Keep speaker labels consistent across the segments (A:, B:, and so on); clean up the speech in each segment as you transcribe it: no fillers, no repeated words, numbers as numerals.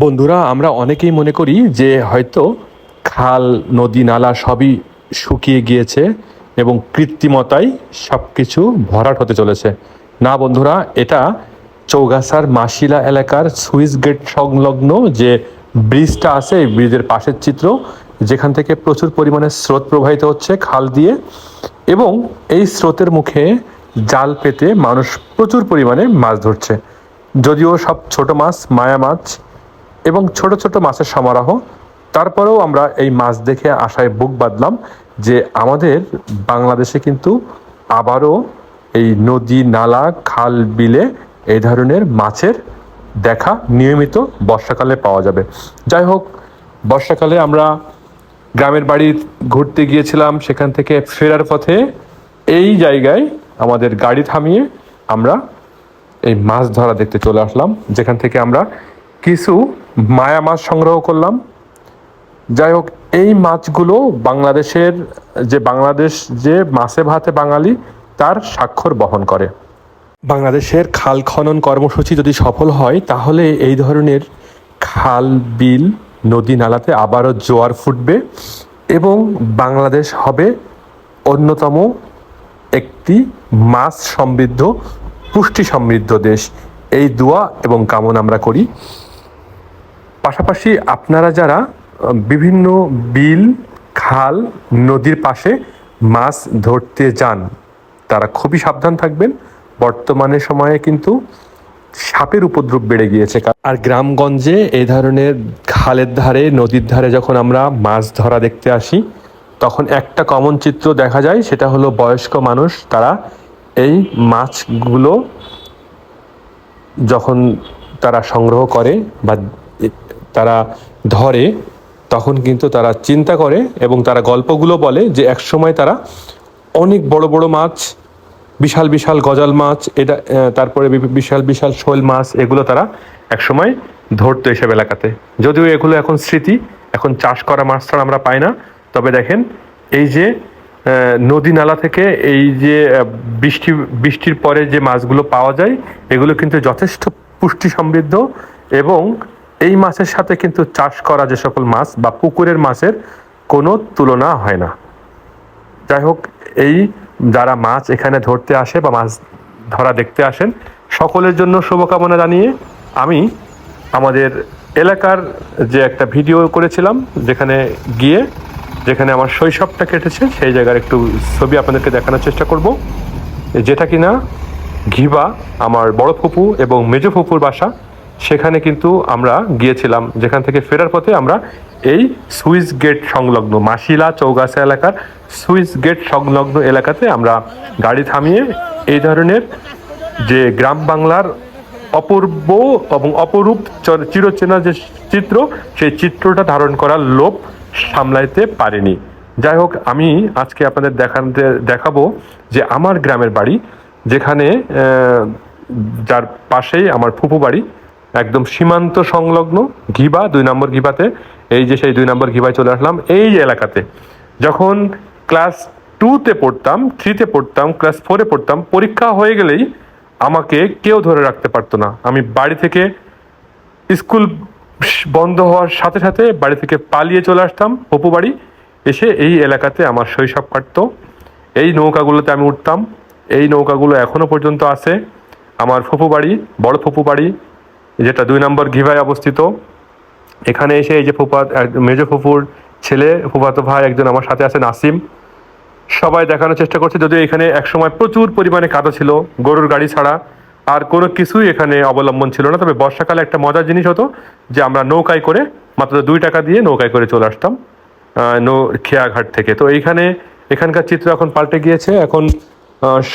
A: বন্ধুরা, আমরা অনেকেই মনে করি যে হয়তো খাল নদী নালা সবই শুকিয়ে গিয়েছে এবং কৃত্রিমতায় সব কিছু ভরাট হতে চলেছে। না বন্ধুরা, এটা চৌগাছার মাসিলা এলাকার সুইচ গেট সংলগ্ন যে ব্রিজটা আছে, এই ব্রিজের পাশের চিত্র, যেখান থেকে প্রচুর পরিমাণে স্রোত প্রবাহিত হচ্ছে খাল দিয়ে, এবং এই স্রোতের মুখে জাল পেতে মানুষ প্রচুর পরিমাণে মাছ ধরছে। যদিও সব ছোট মাছ, মায়া মাছ এবং ছোট ছোট মাছের সমারোহ, তারপরেও আমরা এই মাছ দেখে আশায় বুক বাঁধলাম যে আমাদের বাংলাদেশে কিন্তু আবারও এই নদী নালা খাল বিলে এই ধরনের মাছের দেখা নিয়মিত বর্ষাকালে পাওয়া যাবে। যাই হোক, বর্ষাকালে আমরা গ্রামের বাড়ি ঘুরতে গিয়েছিলাম, সেখান থেকে ফেরার পথে এই জায়গায় আমাদের গাড়ি থামিয়ে আমরা এই মাছ ধরা দেখতে চলে আসলাম, যেখান থেকে আমরা কিছু মায়া মাছ সংগ্রহ করলাম। যাই হোক, এই মাছগুলো বাংলাদেশ যে মাছে ভাতে বাঙালি তার স্বাক্ষর বহন করে। বাংলাদেশের খাল খনন কর্মসূচি যদি সফল হয়, তাহলে এই ধরনের খাল বিল নদী নালাতে আবারও জোয়ার ফুটবে এবং বাংলাদেশ হবে অন্যতম একটি মাছ সমৃদ্ধ, পুষ্টি সমৃদ্ধ দেশ। এই দোয়া এবং কামনা আমরা করি। পাশাপাশি আপনারা যারা বিভিন্ন বিল খাল নদীর পাশে মাছ ধরতে যান, তারা খুবই সাবধান থাকবেন। বর্তমানে সময়ে কিন্তু সাপের উপদ্রব বেড়ে গিয়েছে। আর গ্রামগঞ্জে এই ধরনের খালের ধারে নদীর ধারে যখন আমরা মাছ ধরা দেখতে আসি, তখন একটা কমন চিত্র দেখা যায়, সেটা হলো বয়স্ক মানুষ। তারা এই মাছগুলো যখন তারা সংগ্রহ করে বা তারা ধরে, তখন কিন্তু তারা চিন্তা করে এবং তারা গল্পগুলো বলে যে একসময় তারা অনেক বড় বড় মাছ, বিশাল বিশাল গজাল মাছ, তারপরে বিশাল বিশাল শোল মাছ, এগুলো তারা একসময় ধরতো এসব এলাকাতে। যদিও এগুলো এখন স্মৃতি, এখন চাষ করা মাছ ছাড়া আমরা পাই না। তবে দেখেন, এই যে নদী নালা থেকে এই যে বৃষ্টির পরে যে মাছগুলো পাওয়া যায়, এগুলো কিন্তু যথেষ্ট পুষ্টি সমৃদ্ধ, এবং এই মাছের সাথে কিন্তু চাষ করা যে সকল মাছ বা পুকুরের মাছের কোনো তুলনা হয় না। যাই হোক, এই যারা মাছ এখানে ধরতে আসে বা মাছ ধরা দেখতে আসেন, সকলের জন্য শুভকামনা জানিয়ে আমি আমাদের এলাকার যে একটা ভিডিও করেছিলাম, যেখানে আমার শৈশবটা কেটেছে, সেই জায়গার একটু ছবি আপনাদেরকে দেখানোর চেষ্টা করব, যেটা কিনা ঘিবা, আমার বড় ফুপু এবং মেজো ফুপুর বাসা। সেখানে কিন্তু আমরা গিয়েছিলাম, যেখান থেকে ফেরার পথে আমরা এই সুইচ গেট সংলগ্ন মাসিলা চৌগাছা এলাকার সুইচ গেট সংলগ্ন এলাকাতে আমরা গাড়ি থামিয়ে এই ধরনের যে গ্রাম বাংলার অপূর্ব এবং অপরূপ চিরচেনা যে চিত্র, সেই চিত্রটা ধারণ করার লোভ সামলাইতে পারিনি। যাই হোক, আমি আজকে আপনাদের দেখাবো যে আমার গ্রামের বাড়ি, যেখানে যার পাশেই আমার ফুপু বাড়ি, একদম সীমান্ত সংলগ্ন ঘিবা 2 নম্বর ঘিবাতে। এই যে সেই 2 নম্বর ঘিবায় চলে আসলাম। এই এলাকাতে যখন ক্লাস 2তে পড়তাম, 3তে পড়তাম, ক্লাস 4এ পড়তাম, পরীক্ষা হয়ে গেলেই আমাকে কেউ ধরে রাখতে পারতো না। আমি বাড়ি থেকে, স্কুল বন্ধ হওয়ার সাথে সাথে বাড়ি থেকে পালিয়ে চলে আসতাম ফুপু বাড়ি, এসে এই এলাকাতে আমার শৈশব কাটতো। এই নৌকাগুলোতে আমি উঠতাম। এই নৌকাগুলো এখনো পর্যন্ত আছে। আমার ফুপু বাড়ি, বড় ফুপু বাড়ি, যেটা 2 নম্বর ঘিভায় অবস্থিত। এখানে এসে এই যে মেজো ফুপুর ছেলে, ফুফাতো ভাই একজন আমার সাথে আছে, নাসিম, সবাই দেখানোর চেষ্টা করছে। যদিও এখানে একসময় প্রচুর পরিমাণে কাদা ছিল, গরুর গাড়ি ছাড়া আর কোনো কিছুই এখানে অবলম্বন ছিল না। তবে বর্ষাকালে একটা মজার জিনিস হতো যে আমরা নৌকায় করে, মাত্র 2 টাকা দিয়ে নৌকায় করে চলে আসতাম খেয়াঘাট থেকে। তো এখানকার চিত্র এখন পাল্টে গিয়েছে। এখন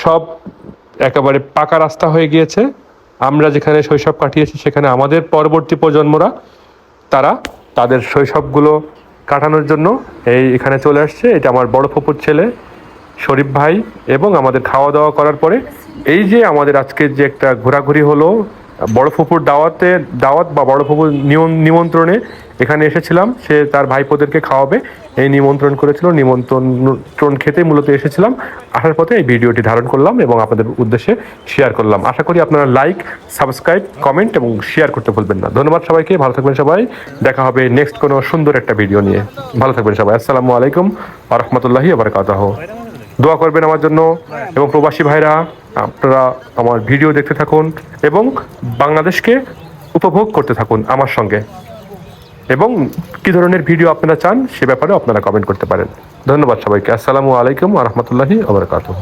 A: সব একেবারে পাকা রাস্তা হয়ে গিয়েছে। আমরা যেখানে শৈশব কাটিয়েছি, সেখানে আমাদের পরবর্তী প্রজন্মরা তারা তাদের শৈশবগুলো কাটানোর জন্য এখানে চলে আসছে। এটা আমার বড় ফুপুর ছেলে শরীফ ভাই। এবং আমাদের খাওয়া দাওয়া করার পরে এই যে আমাদের আজকে যে একটা ঘোরাঘুরি হলো বড় ফুপুর দাওয়াত বা বড় ফুপুর নিমন্ত্রণে এখানে এসেছিলাম। সে তার ভাইপোদেরকে খাওয়াবে, এই নিমন্ত্রণ করেছিল। নিমন্ত্রণ খেতে মূলত এসেছিলাম। আসার পথে এই ভিডিওটি ধারণ করলাম এবং আপনাদের উদ্দেশ্যে শেয়ার করলাম। আশা করি আপনারা লাইক, সাবস্ক্রাইব, কমেন্ট এবং শেয়ার করতে ভুলবেন না। ধন্যবাদ সবাইকে, ভালো থাকবেন সবাই। দেখা হবে নেক্সট কোনো সুন্দর একটা ভিডিও নিয়ে। ভালো থাকবেন সবাই। আসসালামু আলাইকুম ওয়া রাহমাতুল্লাহি ওয়া বারাকাতুহু। দোয়া করবেন আমার জন্য। এবং প্রবাসী ভাইরা, আপনারা আমার ভিডিও দেখতে থাকুন এবং বাংলাদেশকে উপভোগ করতে থাকুন আমার সঙ্গে। এবং কি ধরনের ভিডিও আপনারা চান সে ব্যাপারে আপনারা কমেন্ট করতে পারেন। ধন্যবাদ সবাইকে। আসসালামু আলাইকুম ওয়া রাহমাতুল্লাহি ওয়া বারাকাতুহু।